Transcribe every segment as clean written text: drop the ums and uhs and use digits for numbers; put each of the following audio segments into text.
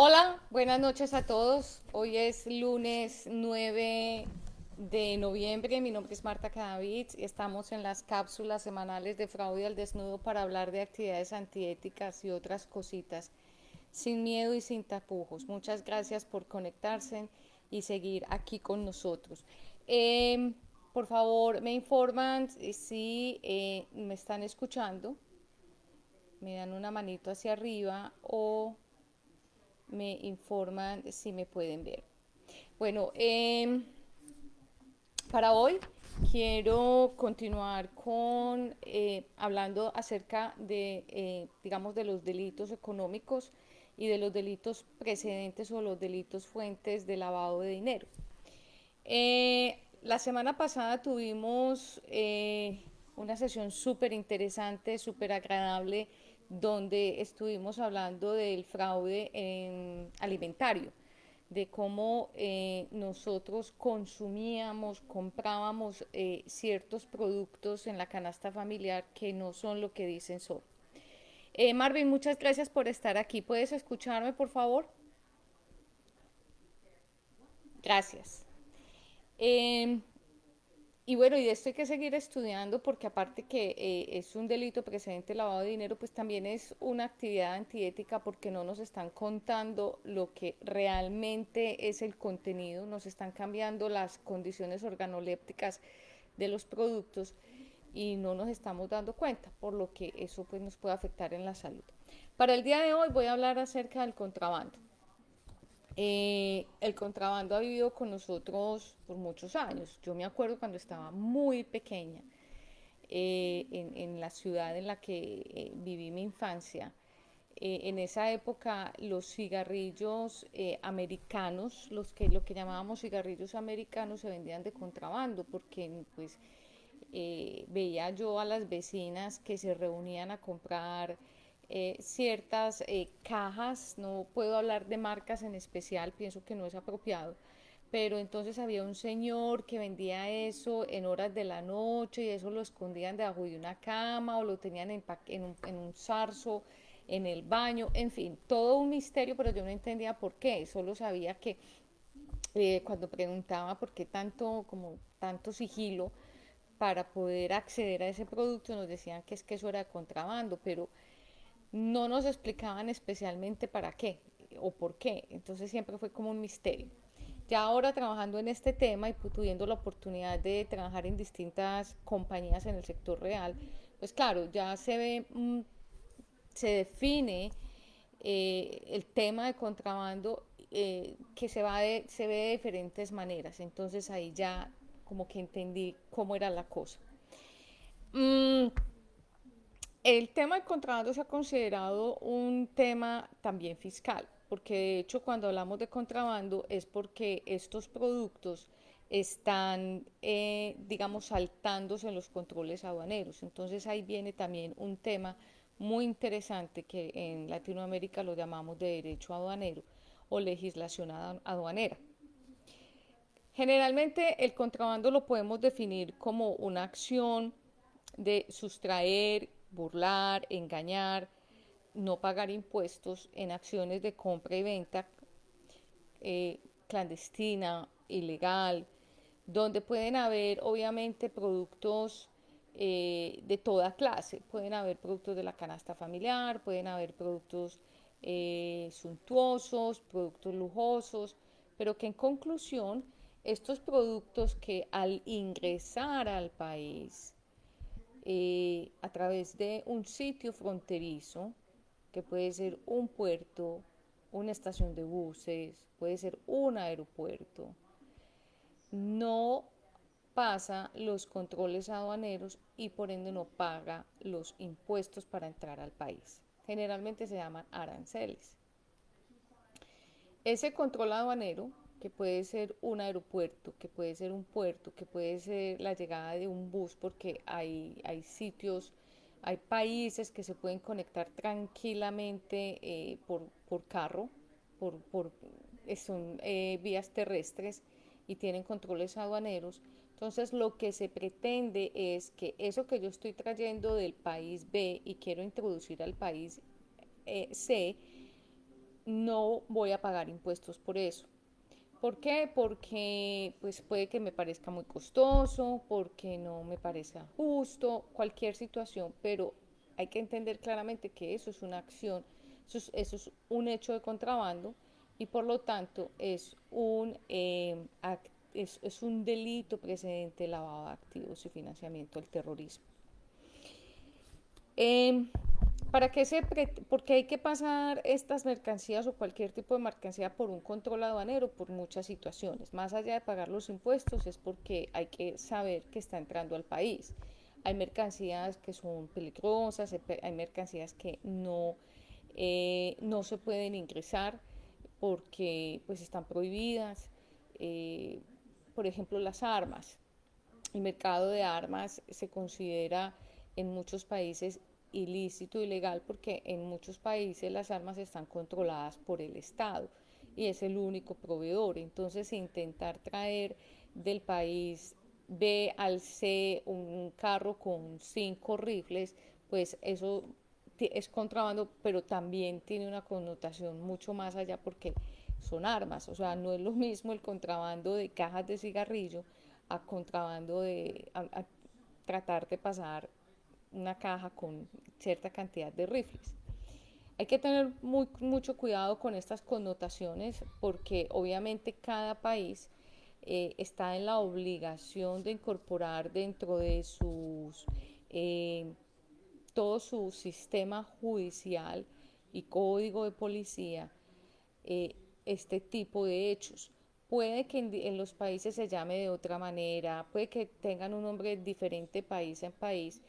Hola, buenas noches a todos. Hoy es lunes 9 de noviembre. Mi nombre es Marta Cadavid y estamos en las cápsulas semanales de Fraude al Desnudo para hablar de actividades antiéticas y otras cositas, sin miedo y sin tapujos. Muchas gracias por conectarse y seguir aquí con nosotros. Eh, por favor, me informan si me están escuchando, me dan una manito hacia arriba o me informan si me pueden ver. Bueno, para hoy quiero continuar con hablando acerca de, digamos, de los delitos económicos y de los delitos precedentes o los delitos fuentes de lavado de dinero. La semana pasada tuvimos una sesión súper interesante, súper agradable, donde estuvimos hablando del fraude alimentario, de cómo nosotros consumíamos, comprábamos ciertos productos en la canasta familiar que no son lo que dicen son. Marvin, muchas gracias por estar aquí. ¿Puedes escucharme, por favor? Gracias. Eh, Y bueno, y de esto hay que seguir estudiando porque aparte que es un delito precedente de lavado de dinero, pues también es una actividad antiética porque no nos están contando lo que realmente es el contenido, nos están cambiando las condiciones organolépticas de los productos y no nos estamos dando cuenta, por lo que eso pues nos puede afectar en la salud. Para el día de hoy voy a hablar acerca del contrabando. El contrabando ha vivido con nosotros por muchos años. Yo me acuerdo cuando estaba muy pequeña, en la ciudad en la que viví mi infancia. En esa época los cigarrillos americanos, lo que llamábamos cigarrillos americanos, se vendían de contrabando porque pues veía yo a las vecinas que se reunían a comprar ciertas cajas, no puedo hablar de marcas en especial, pienso que no es apropiado, pero entonces había un señor que vendía eso en horas de la noche y eso lo escondían debajo de una cama o lo tenían en un zarzo en el baño, en fin, todo un misterio, pero yo no entendía por qué, solo sabía que cuando preguntaba por qué tanto, como tanto sigilo para poder acceder a ese producto, nos decían que es que eso era contrabando, pero no nos explicaban especialmente para qué o por qué, entonces siempre fue como un misterio. Ya ahora trabajando en este tema y tuviendo la oportunidad de trabajar en distintas compañías en el sector real, pues claro, ya se ve, se define el tema de contrabando que se ve de diferentes maneras. Entonces ahí ya como que entendí cómo era la cosa. Mm, el tema del contrabando se ha considerado un tema también fiscal, porque de hecho cuando hablamos de contrabando es porque estos productos están, digamos, saltándose en los controles aduaneros. Entonces ahí viene también un tema muy interesante que en Latinoamérica lo llamamos de derecho aduanero o legislación aduanera. Generalmente el contrabando lo podemos definir como una acción de sustraer, burlar, engañar, no pagar impuestos en acciones de compra y venta clandestina, ilegal, donde pueden haber obviamente productos de toda clase. Pueden haber productos de la canasta familiar, pueden haber productos suntuosos, productos lujosos, pero que en conclusión estos productos que al ingresar al país a través de un sitio fronterizo, que puede ser un puerto, una estación de buses, puede ser un aeropuerto, no pasa los controles aduaneros y por ende no paga los impuestos para entrar al país. Generalmente se llaman aranceles. Ese control aduanero, que puede ser un aeropuerto, que puede ser un puerto, que puede ser la llegada de un bus, porque hay sitios, hay países que se pueden conectar tranquilamente por carro, por son vías terrestres y tienen controles aduaneros. Entonces lo que se pretende es que eso que yo estoy trayendo del país B y quiero introducir al país C, no voy a pagar impuestos por eso. ¿Por qué? Porque pues puede que me parezca muy costoso, porque no me parezca justo, cualquier situación, pero hay que entender claramente que eso es una acción, eso es un hecho de contrabando y por lo tanto es un delito precedente de lavado de activos y financiamiento del terrorismo. Eh, ¿Para qué porque hay que pasar estas mercancías o cualquier tipo de mercancía por un control aduanero? Por muchas situaciones. Más allá de pagar los impuestos es porque hay que saber que está entrando al país. Hay mercancías que son peligrosas, hay mercancías que no se pueden ingresar porque pues están prohibidas. Eh, por ejemplo, las armas. El mercado de armas se considera en muchos países ilícito, ilegal, porque en muchos países las armas están controladas por el Estado y es el único proveedor. Entonces, intentar traer del país B al C un carro con 5 rifles, pues eso es contrabando, pero también tiene una connotación mucho más allá porque son armas. O sea, no es lo mismo el contrabando de cajas de cigarrillo a contrabando a tratar de pasar una caja con cierta cantidad de rifles. Hay que tener mucho cuidado con estas connotaciones porque obviamente cada país está en la obligación de incorporar dentro de eh, todo su sistema judicial y código de policía eh, este tipo de hechos. Puede que en los países se llame de otra manera, puede que tengan un nombre diferente país en país,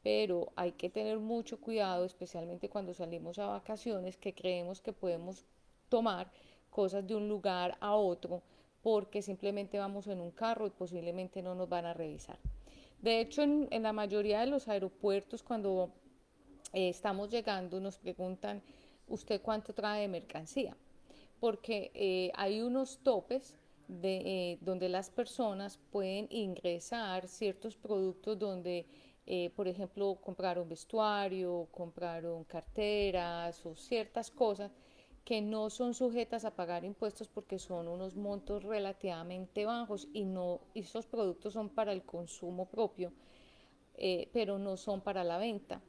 pero hay que tener mucho cuidado, especialmente cuando salimos a vacaciones, que creemos que podemos tomar cosas de un lugar a otro porque simplemente vamos en un carro y posiblemente no nos van a revisar. De hecho, en la mayoría de los aeropuertos, cuando estamos llegando, nos preguntan, ¿usted cuánto trae de mercancía? Porque hay unos topes donde las personas pueden ingresar ciertos productos donde, por ejemplo, compraron vestuario, compraron carteras o ciertas cosas que no son sujetas a pagar impuestos porque son unos montos relativamente bajos y no, esos productos son para el consumo propio, pero no son para la venta.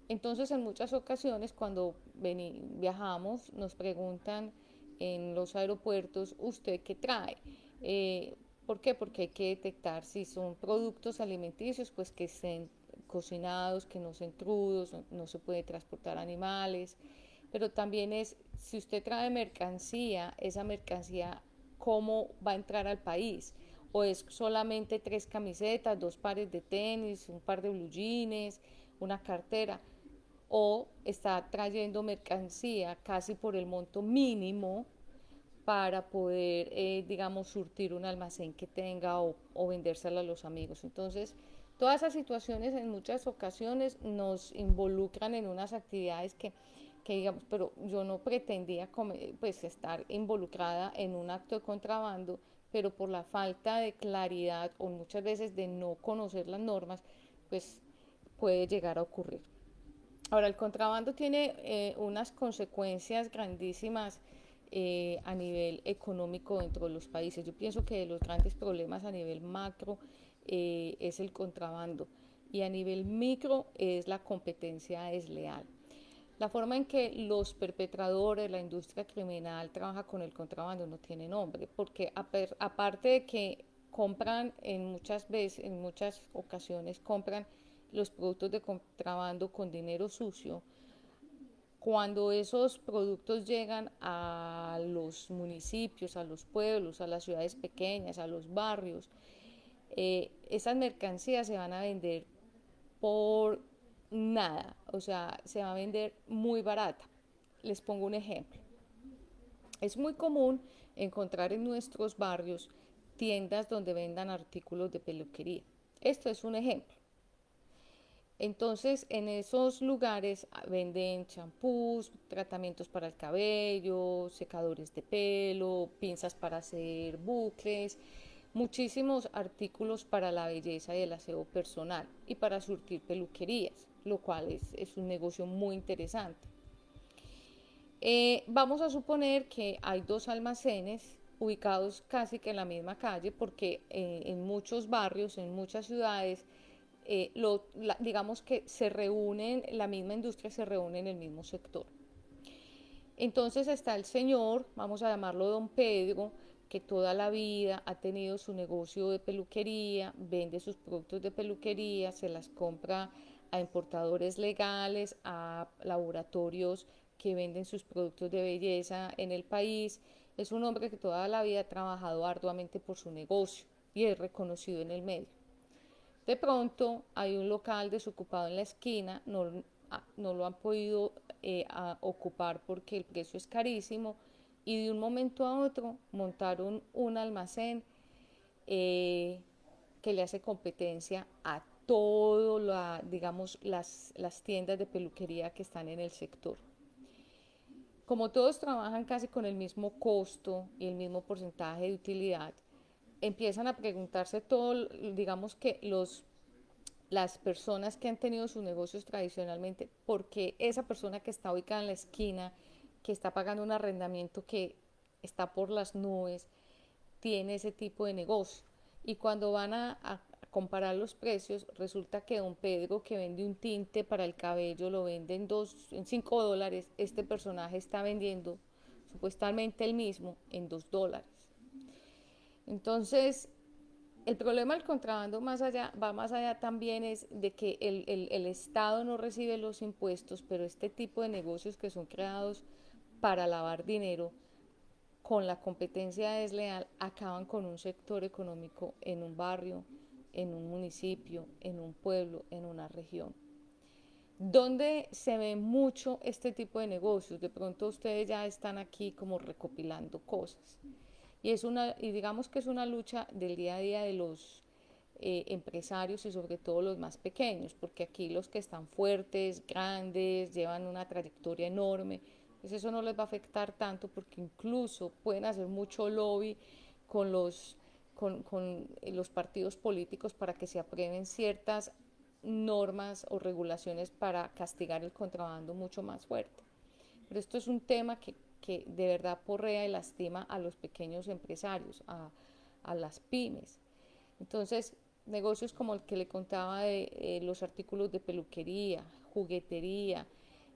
Entonces, en muchas ocasiones, cuando viajamos, nos preguntan en los aeropuertos, ¿usted qué trae? Eh, ¿Por qué? Porque hay que detectar si son productos alimenticios, pues que estén cocinados, que no sean crudos, no se puede transportar animales, pero también es, si usted trae mercancía, esa mercancía, ¿cómo va a entrar al país? O es solamente 3 camisetas, 2 pares de tenis, un par de blue jeans, una cartera, o está trayendo mercancía casi por el monto mínimo para poder, digamos, surtir un almacén que tenga o vendérsela a los amigos. Entonces, todas esas situaciones en muchas ocasiones nos involucran en unas actividades que digamos, pero yo no pretendía pues estar involucrada en un acto de contrabando, pero por la falta de claridad o muchas veces de no conocer las normas, pues puede llegar a ocurrir. Ahora, el contrabando tiene unas consecuencias grandísimas a nivel económico dentro de los países. Yo pienso que de los grandes problemas a nivel macro es el contrabando y a nivel micro es la competencia desleal. La forma en que los perpetradores, la industria criminal trabaja con el contrabando no tiene nombre, porque aparte de que compran en muchas ocasiones compran los productos de contrabando con dinero sucio, cuando esos productos llegan a los municipios, a los pueblos, a las ciudades pequeñas, a los barrios, esas mercancías se van a vender por nada, o sea, se va a vender muy barata. Les pongo un ejemplo. Es muy común encontrar en nuestros barrios tiendas donde vendan artículos de peluquería. Esto es un ejemplo. Entonces, en esos lugares venden champús, tratamientos para el cabello, secadores de pelo, pinzas para hacer bucles, muchísimos artículos para la belleza y el aseo personal y para surtir peluquerías, lo cual es un negocio muy interesante. Vamos a suponer que hay dos almacenes ubicados casi que en la misma calle, porque en muchos barrios, en muchas ciudades, digamos que se reúnen, la misma industria se reúne en el mismo sector. Entonces está el señor, vamos a llamarlo don Pedro, que toda la vida ha tenido su negocio de peluquería, vende sus productos de peluquería, se las compra a importadores legales, a laboratorios que venden sus productos de belleza en el país. Es un hombre que toda la vida ha trabajado arduamente por su negocio y es reconocido en el medio. De pronto hay un local desocupado en la esquina, no lo han podido ocupar porque el precio es carísimo y de un momento a otro montaron un almacén eh, que le hace competencia a todo digamos, las tiendas de peluquería que están en el sector. Como todos trabajan casi con el mismo costo y el mismo porcentaje de utilidad, empiezan a preguntarse todo, digamos que las personas que han tenido sus negocios tradicionalmente, porque esa persona que está ubicada en la esquina, que está pagando un arrendamiento que está por las nubes, tiene ese tipo de negocio. Y cuando van a comparar los precios, resulta que don Pedro, que vende un tinte para el cabello, lo vende en $5, este personaje está vendiendo supuestamente el mismo en $2. Entonces, el problema del contrabando va más allá también es de que el Estado no recibe los impuestos, pero este tipo de negocios que son creados para lavar dinero con la competencia desleal acaban con un sector económico en un barrio, en un municipio, en un pueblo, en una región. ¿Dónde se ve mucho este tipo de negocios? De pronto ustedes ya están aquí como recopilando cosas. Y digamos que es una lucha del día a día de los empresarios y sobre todo los más pequeños, porque aquí los que están fuertes, grandes, llevan una trayectoria enorme, pues eso no les va a afectar tanto porque incluso pueden hacer mucho lobby con los partidos políticos para que se aprueben ciertas normas o regulaciones para castigar el contrabando mucho más fuerte. Pero esto es un tema que de verdad porrea y lastima a los pequeños empresarios, a las pymes. Entonces, negocios como el que le contaba de los artículos de peluquería, juguetería,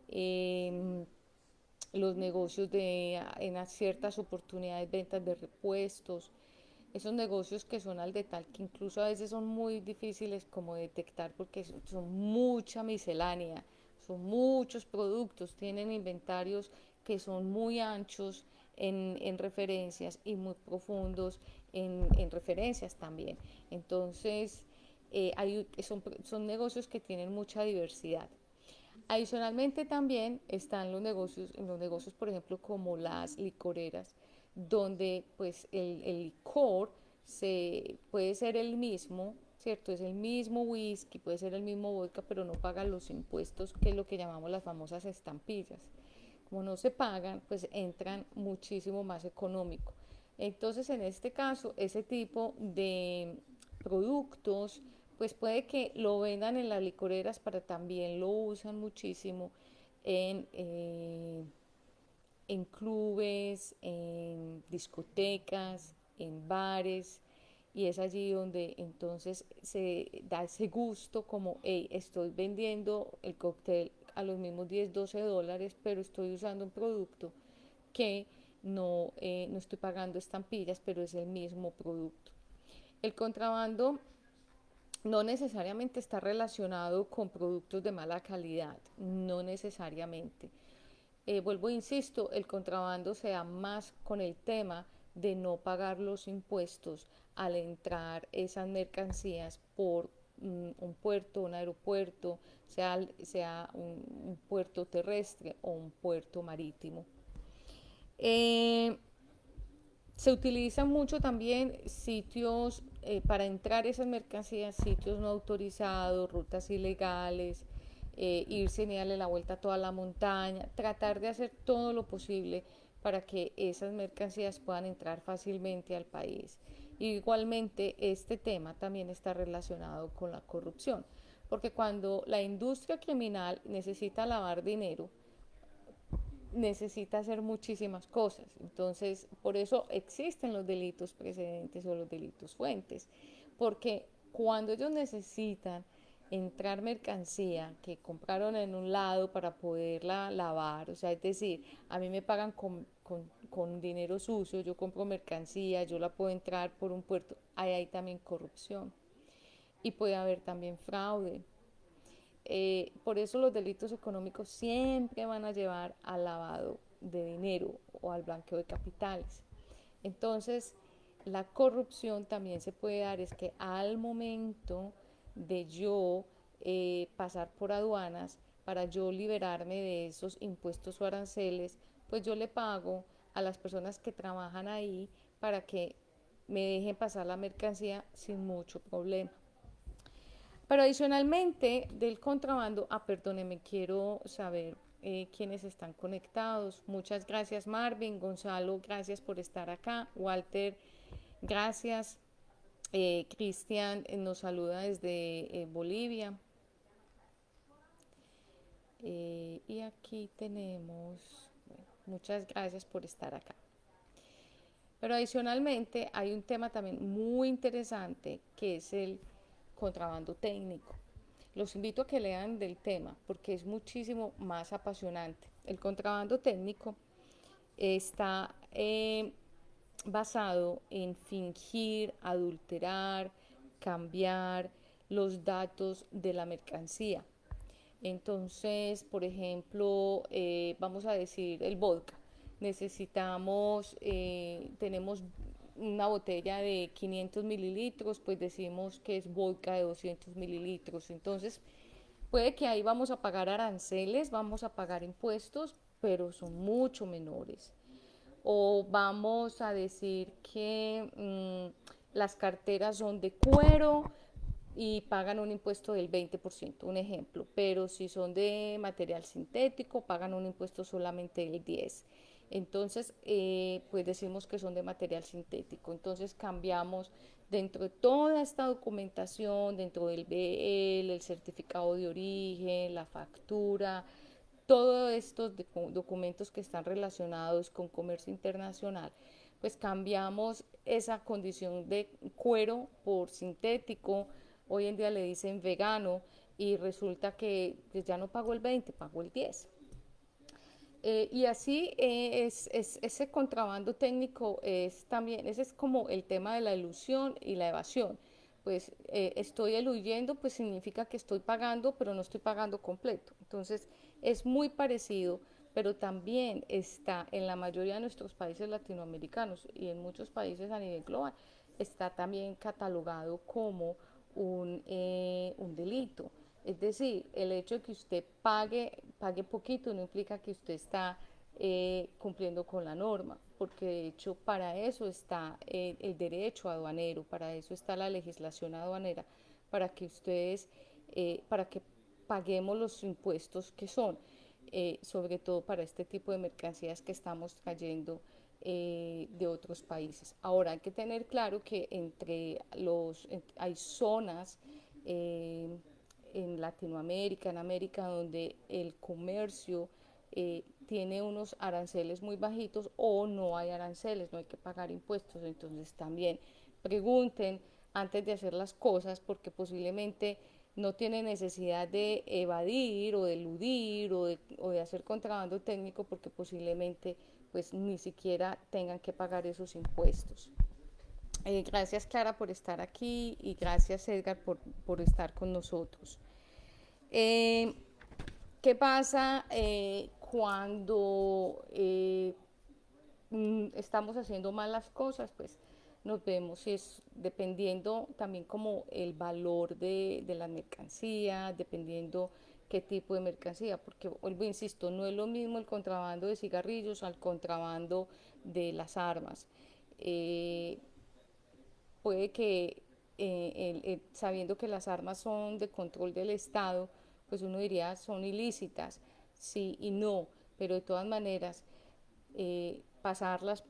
eh, los negocios de en ciertas oportunidades ventas de repuestos, esos negocios que son al de tal que incluso a veces son muy difíciles como detectar porque son mucha miscelánea, son muchos productos, tienen inventarios que son muy anchos en referencias y muy profundos en referencias también. Entonces, son negocios que tienen mucha diversidad. Adicionalmente también están los negocios por ejemplo como las licoreras, donde pues el licor puede ser el mismo, ¿cierto? Es el mismo whisky, puede ser el mismo vodka, pero no paga los impuestos que es lo que llamamos las famosas estampillas. Como no se pagan, pues entran muchísimo más económico. Entonces, en este caso, ese tipo de productos, pues puede que lo vendan en las licoreras, pero también lo usan muchísimo en, eh, en clubes, en discotecas, en bares, y es allí donde entonces se da ese gusto como, hey, estoy vendiendo el cóctel a los mismos $10, $12, pero estoy usando un producto que no estoy pagando estampillas, pero es el mismo producto. El contrabando no necesariamente está relacionado con productos de mala calidad, no necesariamente. Vuelvo e insisto, el contrabando se da más con el tema de no pagar los impuestos al entrar esas mercancías por un puerto, un aeropuerto, sea un puerto terrestre o un puerto marítimo. Eh, Se utilizan mucho también sitios para entrar esas mercancías, sitios no autorizados, rutas ilegales, irse y darle la vuelta a toda la montaña, tratar de hacer todo lo posible para que esas mercancías puedan entrar fácilmente al país. Igualmente, este tema también está relacionado con la corrupción, porque cuando la industria criminal necesita lavar dinero, necesita hacer muchísimas cosas. Entonces, por eso existen los delitos precedentes o los delitos fuentes, porque cuando ellos necesitan entrar mercancía que compraron en un lado para poderla lavar, o sea, es decir, a mí me pagan con dinero sucio, yo compro mercancía, yo la puedo entrar por un puerto, ahí hay también corrupción y puede haber también fraude. Por eso los delitos económicos siempre van a llevar al lavado de dinero o al blanqueo de capitales. Entonces, la corrupción también se puede dar, es que al momento de yo pasar por aduanas, para yo liberarme de esos impuestos o aranceles, pues yo le pago a las personas que trabajan ahí para que me dejen pasar la mercancía sin mucho problema. Pero adicionalmente del contrabando, perdóneme, quiero saber quiénes están conectados. Muchas gracias Marvin, Gonzalo, gracias por estar acá. Walter, gracias. Cristian nos saluda desde Bolivia. Y aquí tenemos, bueno, muchas gracias por estar acá. Pero adicionalmente hay un tema también muy interesante que es el contrabando técnico. Los invito a que lean del tema porque es muchísimo más apasionante. El contrabando técnico está basado en fingir, adulterar, cambiar los datos de la mercancía. Entonces, por ejemplo, vamos a decir el vodka. Tenemos una botella de 500 mililitros, pues decimos que es vodka de 200 mililitros. Entonces, puede que ahí vamos a pagar aranceles, vamos a pagar impuestos, pero son mucho menores. O vamos a decir que las carteras son de cuero y pagan un impuesto del 20%, un ejemplo, pero si son de material sintético pagan un impuesto solamente del 10%. Entonces, pues decimos que son de material sintético. Entonces cambiamos dentro de toda esta documentación, dentro del BL, el certificado de origen, la factura, todos estos documentos que están relacionados con comercio internacional, pues cambiamos esa condición de cuero por sintético. Hoy en día le dicen vegano y resulta que pues, ya no pagó el 20, pagó el 10. Y así ese contrabando técnico es también, ese es como el tema de la ilusión y la evasión. Pues estoy eluyendo, pues significa que estoy pagando, pero no estoy pagando completo. Entonces es muy parecido, pero también está en la mayoría de nuestros países latinoamericanos y en muchos países a nivel global, está también catalogado como un delito. Es decir, el hecho de que usted pague poquito no implica que usted está cumpliendo con la norma, porque de hecho para eso está el derecho aduanero, para eso está la legislación aduanera, para que para que paguemos los impuestos que son, sobre todo para este tipo de mercancías que estamos trayendo de otros países. Ahora hay que tener claro que hay zonas en Latinoamérica, en América, donde el comercio tiene unos aranceles muy bajitos o no hay aranceles, no hay que pagar impuestos. Entonces también pregunten antes de hacer las cosas porque posiblemente no tienen necesidad de evadir o de eludir o de hacer contrabando técnico porque posiblemente pues ni siquiera tengan que pagar esos impuestos. Gracias Clara por estar aquí y gracias Edgar por estar con nosotros. Eh, ¿Qué pasa cuando estamos haciendo mal las cosas? Pues nos vemos, es dependiendo también como el valor de la mercancía, dependiendo qué tipo de mercancía, porque vuelvo, insisto, no es lo mismo el contrabando de cigarrillos al contrabando de las armas. Eh, Puede que sabiendo que las armas son de control del Estado, pues uno diría son ilícitas, sí y no, pero de todas maneras pasarlas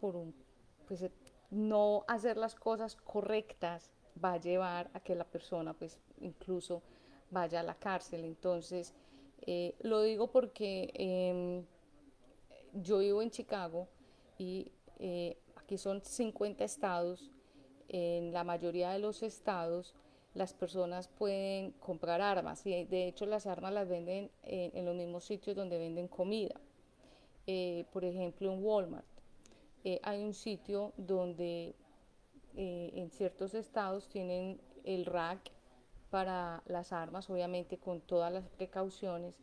pues no hacer las cosas correctas va a llevar a que la persona pues incluso vaya a la cárcel. Entonces, lo digo porque yo vivo en Chicago y aquí son 50 estados. En la mayoría de los estados las personas pueden comprar armas y de hecho las armas las venden en los mismos sitios donde venden comida. Por ejemplo, en Walmart hay un sitio donde en ciertos estados tienen el rack para las armas, obviamente con todas las precauciones,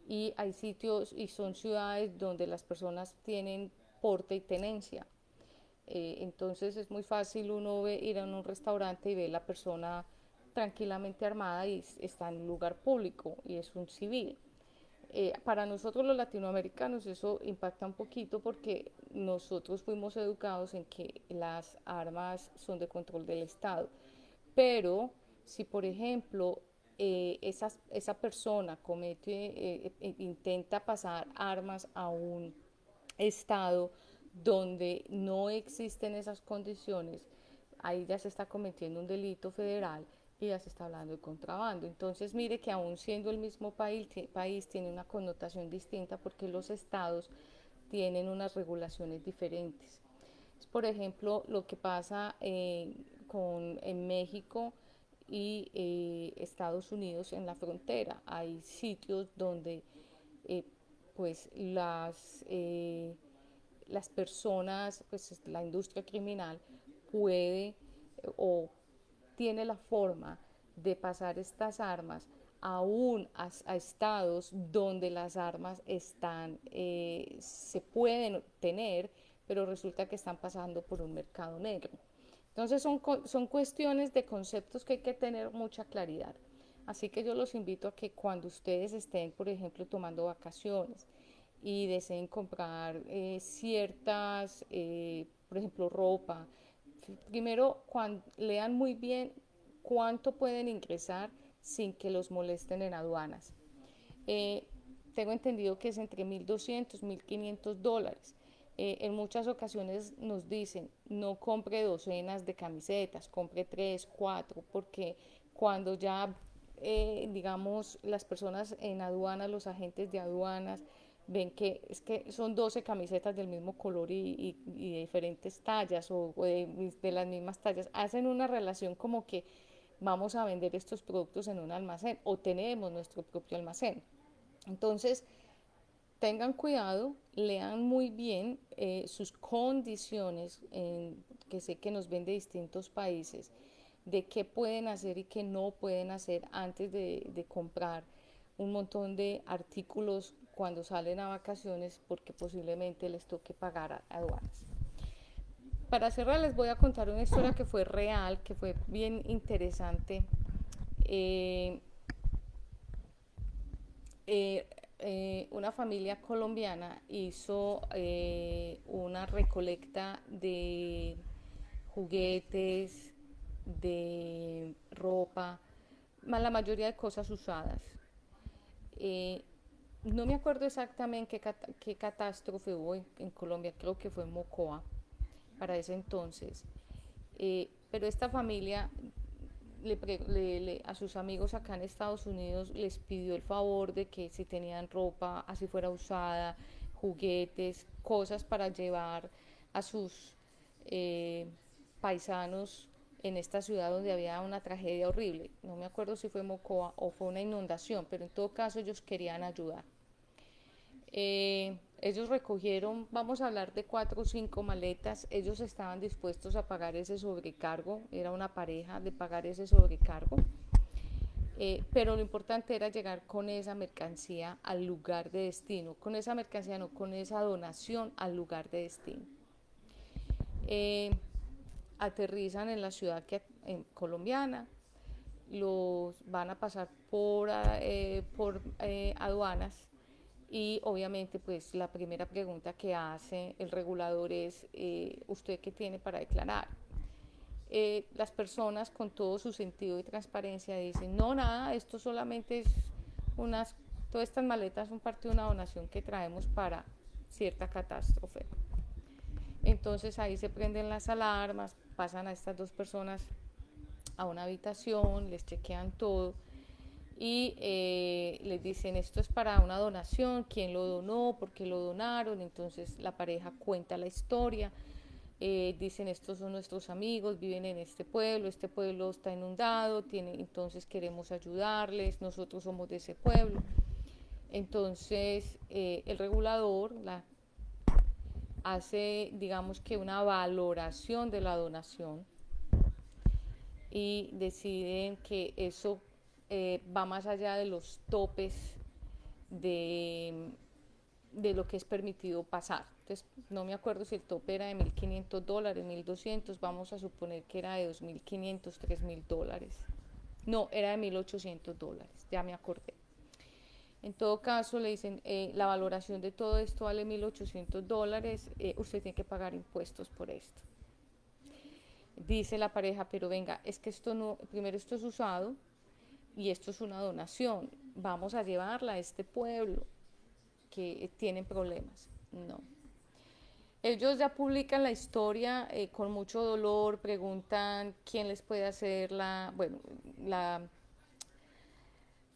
y hay sitios y son ciudades donde las personas tienen porte y tenencia. Entonces es muy fácil uno ir a un restaurante y ver la persona tranquilamente armada y está en un lugar público y es un civil. Para nosotros los latinoamericanos eso impacta un poquito porque nosotros fuimos educados en que las armas son de control del Estado. Pero si, por ejemplo, esa persona intenta pasar armas a un estado donde no existen esas condiciones, ahí ya se está cometiendo un delito federal y ya se está hablando de contrabando. Entonces, mire que aún siendo el mismo país tiene una connotación distinta porque los estados tienen unas regulaciones diferentes. Por ejemplo, lo que pasa en México y Estados Unidos en la frontera. Hay sitios donde eh, pues las personas, pues la industria criminal puede o tiene la forma de pasar estas armas aún a estados donde las armas se pueden tener, pero resulta que están pasando por un mercado negro. Entonces son cuestiones de conceptos que hay que tener mucha claridad. Así que yo los invito a que cuando ustedes estén, por ejemplo, tomando vacaciones y deseen comprar por ejemplo, ropa, primero lean muy bien cuánto pueden ingresar sin que los molesten en aduanas. Eh, Tengo entendido que es entre 1.200 y 1.500 dólares. En muchas ocasiones nos dicen, no compre docenas de camisetas, compre 3, 4, porque cuando ya, digamos, las personas en aduanas, los agentes de aduanas, ven que es que son 12 camisetas del mismo color y de diferentes tallas o de las mismas tallas, hacen una relación como que vamos a vender estos productos en un almacén o tenemos nuestro propio almacén. Entonces, tengan cuidado, lean muy bien sus condiciones, que sé que nos ven de distintos países, de qué pueden hacer y qué no pueden hacer antes de comprar un montón de artículos cuando salen a vacaciones porque posiblemente les toque pagar aduanas. Para cerrar les voy a contar una historia que fue real, que fue bien interesante. Eh, eh, una familia colombiana hizo una recolecta de juguetes, de ropa, la mayoría de cosas usadas. Eh, no me acuerdo exactamente qué catástrofe hubo en Colombia, creo que fue en Mocoa para ese entonces. Pero esta familia a sus amigos acá en Estados Unidos les pidió el favor de que si tenían ropa, así fuera usada, juguetes, cosas para llevar a sus eh, paisanos en esta ciudad donde había una tragedia horrible. No me acuerdo si fue Mocoa o fue una inundación, pero en todo caso ellos querían ayudar. Ellos recogieron, vamos a hablar de 4 o 5 maletas, ellos estaban dispuestos a pagar ese sobrecargo, era una pareja de pagar ese sobrecargo, pero lo importante era llegar con esa mercancía al lugar de destino, con esa mercancía no, con esa donación al lugar de destino. Eh, Aterrizan en la ciudad colombiana, los van a pasar por aduanas y obviamente pues la primera pregunta que hace el regulador es ¿usted qué tiene para declarar? Las personas con todo su sentido de transparencia dicen no, nada, esto solamente es todas estas maletas son parte de una donación que traemos para cierta catástrofe. Entonces ahí se prenden las alarmas, pasan a estas 2 personas a una habitación, les chequean todo y les dicen esto es para una donación, quién lo donó, por qué lo donaron, entonces la pareja cuenta la historia, dicen estos son nuestros amigos, viven en este pueblo está inundado, entonces queremos ayudarles, nosotros somos de ese pueblo. Entonces el regulador hace, digamos que una valoración de la donación y deciden que eso va más allá de los topes de, de lo que es permitido pasar. Entonces, no me acuerdo si el tope era de $1.500, 1.200, vamos a suponer que era de 2.500, $3.000. No, era de $1.800, ya me acordé. En todo caso, le dicen, la valoración de todo esto vale $1.800, usted tiene que pagar impuestos por esto. Dice la pareja, pero venga, es que esto no, primero esto es usado y esto es una donación, vamos a llevarla a este pueblo que tienen problemas. No. Ellos ya publican la historia con mucho dolor, preguntan quién les puede hacer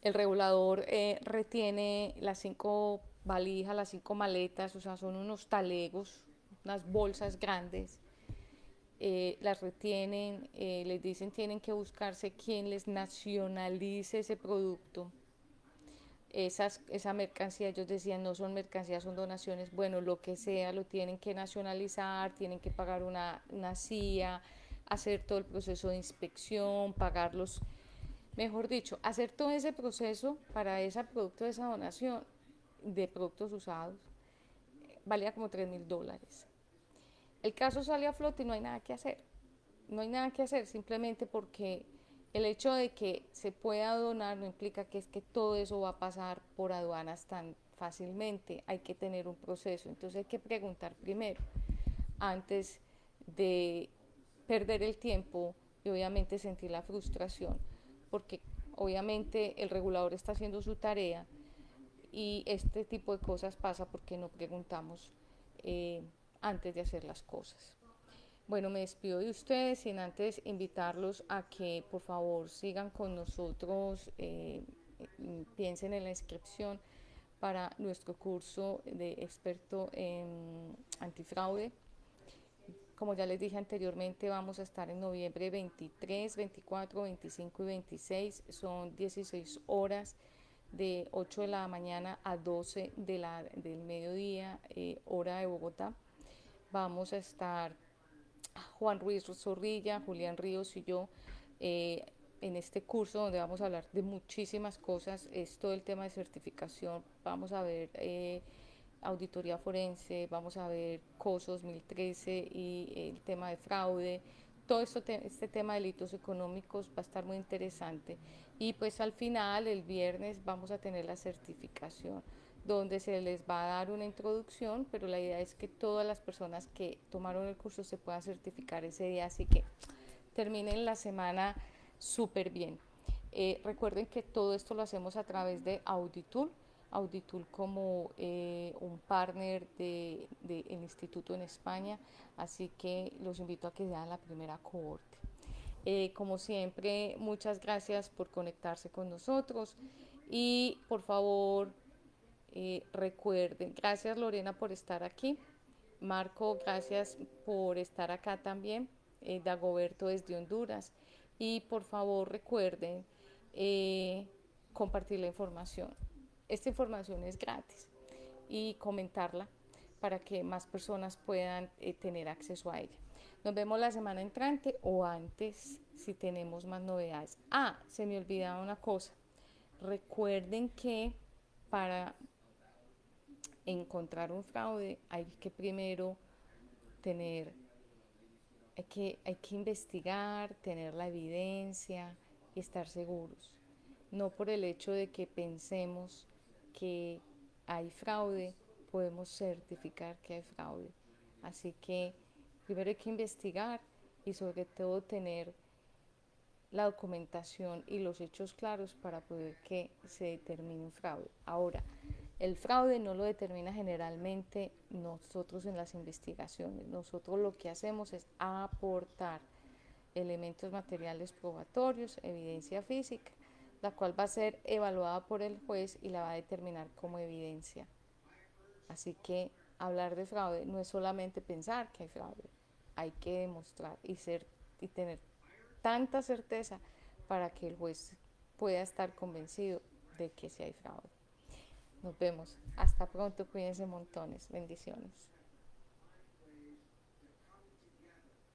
el regulador retiene las 5 valijas, las 5 maletas, o sea, son unos talegos, unas bolsas grandes, las retienen, les dicen tienen que buscarse quien les nacionalice ese producto. Esa mercancía, ellos decían, no son mercancías, son donaciones, bueno, lo que sea, lo tienen que nacionalizar, tienen que pagar una CIA, hacer todo el proceso de inspección, pagarlos, mejor dicho, hacer todo ese proceso para ese producto de esa donación de productos usados, valía como $3.000. El caso salió a flote y no hay nada que hacer. No hay nada que hacer simplemente porque el hecho de que se pueda donar no implica que es que todo eso va a pasar por aduanas tan fácilmente. Hay que tener un proceso. Entonces hay que preguntar primero antes de perder el tiempo y obviamente sentir la frustración, porque obviamente el regulador está haciendo su tarea y este tipo de cosas pasa porque no preguntamos antes de hacer las cosas. Bueno, me despido de ustedes sin antes invitarlos a que por favor sigan con nosotros, piensen en la inscripción para nuestro curso de experto en antifraude. Como ya les dije anteriormente, vamos a estar en noviembre 23, 24, 25 y 26. Son 16 horas de 8 de la mañana a 12 del mediodía, hora de Bogotá. Vamos a estar Juan Ruiz Zorrilla, Julián Ríos y yo en este curso donde vamos a hablar de muchísimas cosas. Es todo el tema de certificación. Vamos a ver auditoría forense, vamos a ver COSO 2013 y el tema de fraude. Todo este tema de delitos económicos va a estar muy interesante. Y pues al final, el viernes, vamos a tener la certificación donde se les va a dar una introducción, pero la idea es que todas las personas que tomaron el curso se puedan certificar ese día, así que terminen la semana súper bien. Recuerden que todo esto lo hacemos a través de Auditool, Auditool como un partner del instituto en España, así que los invito a que sean la primera cohorte. Como siempre, muchas gracias por conectarse con nosotros y por favor recuerden, gracias Lorena por estar aquí, Marco, gracias por estar acá también, Dagoberto desde Honduras, y por favor recuerden eh, compartir la información. Esta información es gratis y comentarla para que más personas puedan tener acceso a ella. Nos vemos la semana entrante o antes si tenemos más novedades. Ah, se me olvidaba una cosa. Recuerden que para encontrar un fraude hay que primero tener, hay que investigar, tener la evidencia y estar seguros. No por el hecho de que pensemos que hay fraude, podemos certificar que hay fraude. Así que primero hay que investigar y sobre todo tener la documentación y los hechos claros para poder que se determine un fraude. Ahora, el fraude no lo determina generalmente nosotros en las investigaciones. Nosotros lo que hacemos es aportar elementos materiales probatorios, evidencia física, la cual va a ser evaluada por el juez y la va a determinar como evidencia. Así que hablar de fraude no es solamente pensar que hay fraude, hay que demostrar y tener tanta certeza para que el juez pueda estar convencido de que sí hay fraude. Nos vemos. Hasta pronto. Cuídense montones. Bendiciones.